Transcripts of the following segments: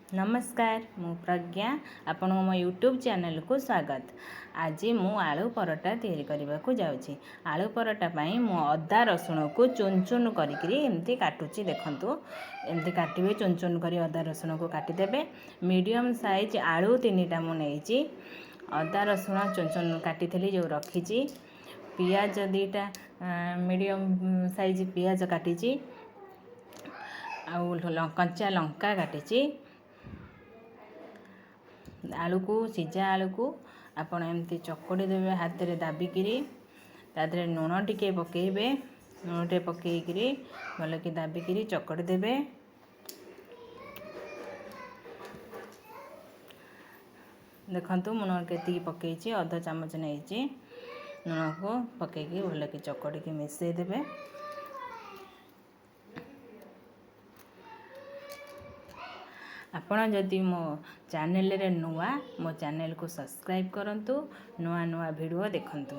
नमस्कार मु प्रज्ञा आपण मो यूट्यूब चैनल को स्वागत। आज मु आलू परोटा तैयारी करने को जाऊँगी। आलू परोटा पाई मु अदा रसुण को चुन चुन करी एमती काटुची। देखंतु एमती काटिबे, चुन चुन करी अदा रसुण को काटिदेबे। मीडियम साइज आलू 3टा मु नेइची। अदा रसुण चुन चुन काटी जो रखी। पियाज 2टा मीडियम साइज पियाज काटी। कच्चा लंका काटी। आलू को सीझा आलू को आपण एमती चकड़ी देवे हाथ रे दाबिकी। तादरे लुण टिके पकेबे, लुण टे पकईकरी भल कि दाबिकी चकड़ी देवे। देखंतु लुण केती पकईची, अधा चामच नहीं लुण को पकईकी भल कि चकड़ी की मिसई देवे। आपण जदि मो चैनल रे नुआ मो चैनल को सब्सक्राइब करंतु, नुआ नुआ वीडियो देखंतु।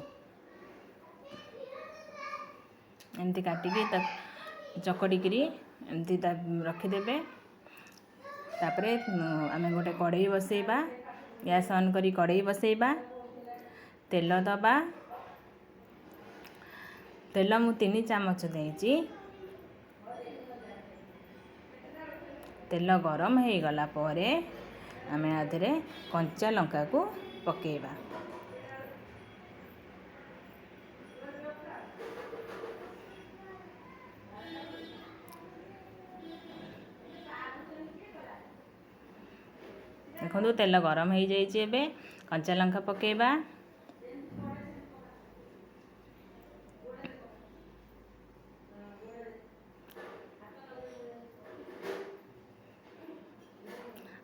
एमती काटिकी चकड़ीकी एमती रखिदेवे। तापरे आमे गोटे कड़ाई बसैबा, गैस ऑन करी कड़ाई बसैबा, तेल दबा। तेल मु 3 चामच देइची। तेल गरम हो गला परे आमे आधरे कंचा लंका को पकेबा। देखो तेल गरम हो जाइए। एबे कंचा लंका पकेबा।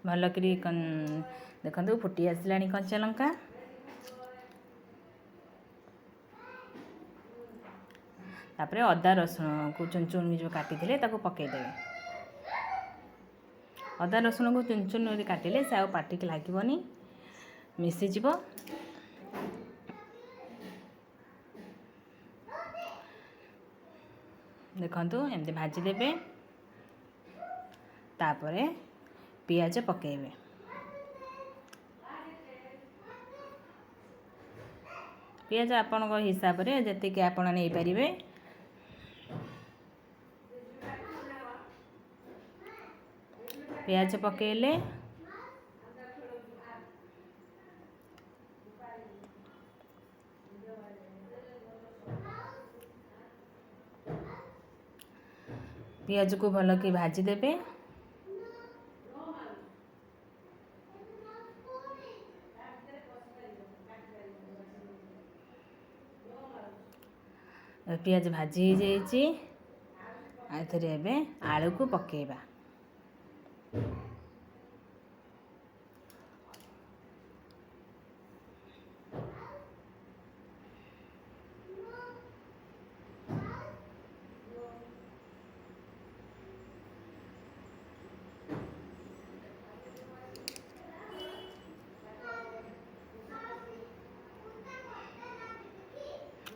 भलकरी देखो फुटी आसला कंचा लंका। तापरे अदा रसुण को चुन चुन जो काटी ताको पकईदेवे। अदा रसुण को चुन चुन काटिले से आ पाटी की लागबनी, मिसीजिव। देखंतु एमती भाजीदेवे। तापरे पियाज पकेबे। पियाज आपण हिसाब रे जति आपण नहीं पारिबे। पियाज पकेले पियाज को भल कि भाजी देबे। पियाज भाजी हो जाइए। आथरे एबे आलू को पकेबा।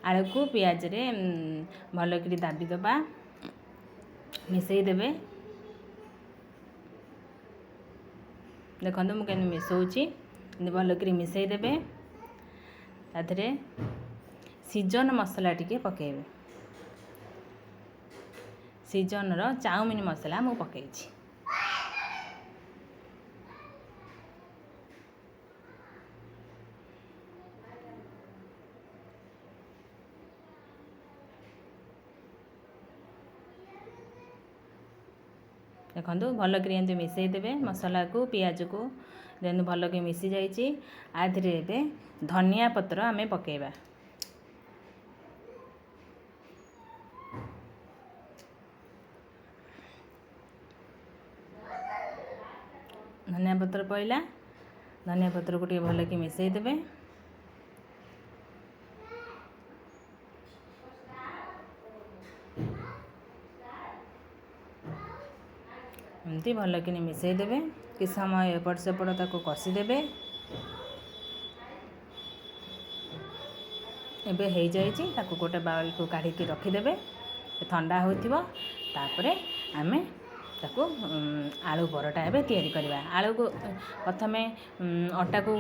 आलू को पियाज रे भल कि दाबी दबा, मिसई देवे। देखो मुझे मिसौची, भल कि मिसई देवे। ताधरे सीजन मसला टिके पकेबे। सीजन रो चाउमीन मसला मु पकेइछि। देखो भल कि मिसई देवे मसला को, पियाज को। जेन भल कि मिसी जाइए। आधे एबे धनिया पत्र आमे पकेबा। धनिया पत्र पइला, धनिया पत्र को टे भल कि मिसई देवे। एमती भल कि मिसई देवे। कि समय एपट सेपट ताको कषी देवे। एबे हो जाइए। ताको गोटे बाउल को काढ़ी रखिदेवे, ठंडा होतिबो। तापरे आमे ତାକୁ ଆଳୁ ପରଟା ଏବେ ତିଆରି କରିବା। ଆଳୁକୁ ପ୍ରଥମେ ଅଟାକୁ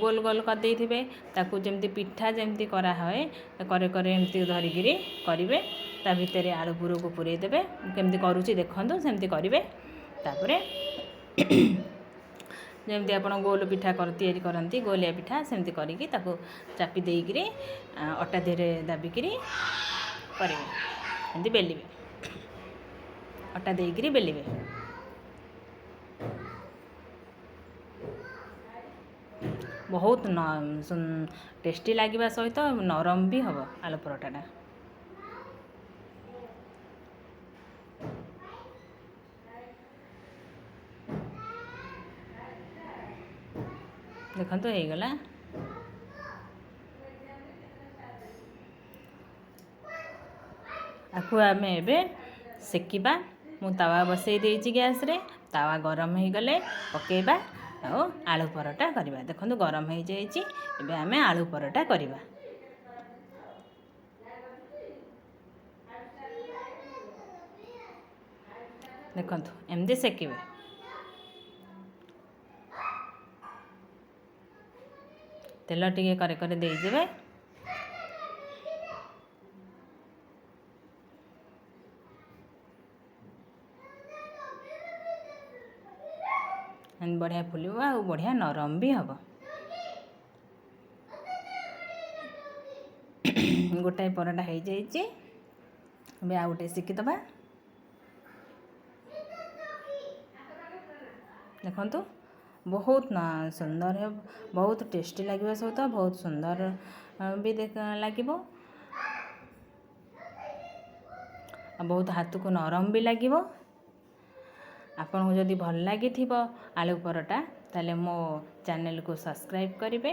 ଗୋଲ ଗୋଲ କରିଦେଇଥିବେ, ତାକୁ ଯେମିତି ପିଠା ଯେମିତି କରାହୁଏ କରେ କରେ ଏମିତି ଧରିକିରି କରିବେ। ତା ଭିତରେ ଆଳୁ ପୁରକୁ ପୁରେଇ ଦେବେ। କେମିତି କରୁଛି ଦେଖନ୍ତୁ, ସେମିତି କରିବେ। ତାପରେ ଯେମିତି ଆପଣ ଗୋଲ ପିଠା ତିଆରି କରନ୍ତି, ଗୋଲିଆ ପିଠା ସେମିତି କରିକି ତାକୁ ଚାପି ଦେଇକିରି ଅଟା ଦେହରେ ଦାବିକିରି କରିବେ। ଏମିତି ବେଲିବେ, ଅଟା ଦେଇକିରି ବେଲିବେ। ବହୁତ ଟେଷ୍ଟି ଲାଗିବା ସହିତ ନରମ ବି ହେବ ଆଳୁ ପରଟାଟା। ଦେଖନ୍ତୁ ହେଇଗଲା। ଆକୁ ଆମେ ଏବେ ସେକିବା। ମୁଁ ତାୱା ବସେଇ ଦେଇଛି ଗ୍ୟାସରେ। ତାୱା ଗରମ ହେଇଗଲେ ପକେଇବା ଆଉ ଆଳୁ ପରଟା କରିବା। ଦେଖନ୍ତୁ ଗରମ ହେଇଯାଇଛି। ଏବେ ଆମେ ଆଳୁ ପରଟା କରିବା। ଦେଖନ୍ତୁ ଏମିତି ସେକିବେ। ତେଲ ଟିକେ କରେ କରେ ଦେଇଦେବେ। ବଢ଼ିଆ ଫୁଲିବ ଆଉ ବଢ଼ିଆ ନରମ ବି ହେବ। ଗୋଟାଏ ପରଟା ହେଇଯାଇଛି। ଏବେ ଆଉ ଗୋଟେ ସେକିଦେବା। ଦେଖନ୍ତୁ ବହୁତ ସୁନ୍ଦର ହେବ, ବହୁତ ଟେଷ୍ଟି ଲାଗିବା ସହିତ ବହୁତ ସୁନ୍ଦର ବି ଲାଗିବ, ବହୁତ ହାତକୁ ନରମ ବି ଲାଗିବ। ଆପଣଙ୍କୁ ଯଦି ଭଲ ଲାଗିଥିବ ଆଳୁ ପରଟା, ତାହେଲେ ମୋ ଚ୍ୟାନେଲକୁ ସବସ୍କ୍ରାଇବ୍ କରିବେ।